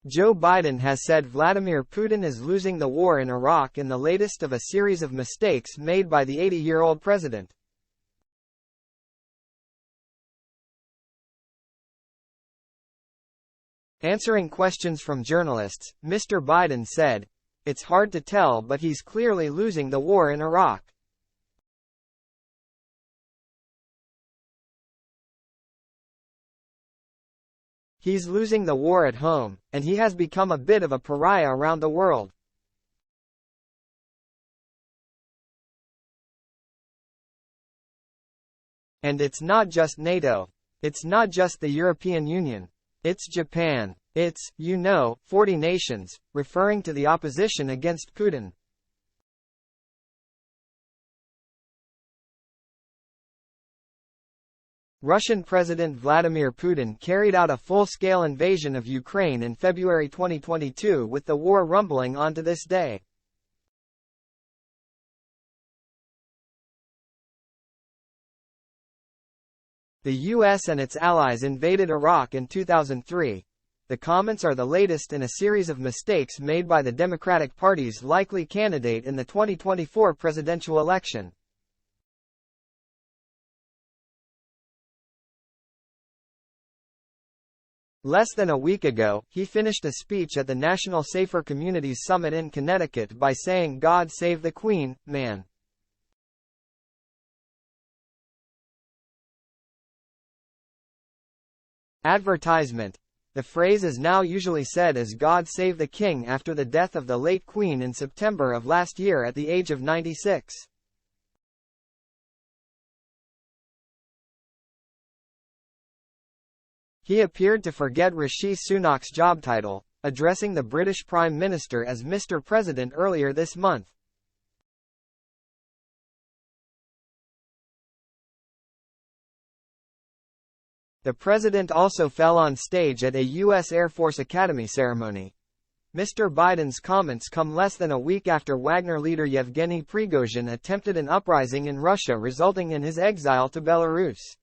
Joe Biden has said Vladimir Putin is losing the war in Iraq in the latest of a series of mistakes made by the 80-year-old president. Answering questions from journalists, Mr. Biden said, "It's hard to tell, but he's clearly losing the war in Iraq. He's losing the war at home, and he has become a bit of a pariah around the world. And it's not just NATO. It's not just the European Union. It's Japan. It's, 40 nations," referring to the opposition against Putin. Russian President Vladimir Putin carried out a full-scale invasion of Ukraine in February 2022, with the war rumbling on to this day. The US and its allies invaded Iraq in 2003. The comments are the latest in a series of mistakes made by the Democratic Party's likely candidate in the 2024 presidential election. Less than a week ago, he finished a speech at the National Safer Communities Summit in Connecticut by saying, "God save the Queen, man." Advertisement. The phrase is now usually said as "God save the King" after the death of the late Queen in September of last year at the age of 96. He appeared to forget Rishi Sunak's job title, addressing the British Prime Minister as Mr. President earlier this month. The president also fell on stage at a U.S. Air Force Academy ceremony. Mr. Biden's comments come less than a week after Wagner leader Yevgeny Prigozhin attempted an uprising in Russia, resulting in his exile to Belarus.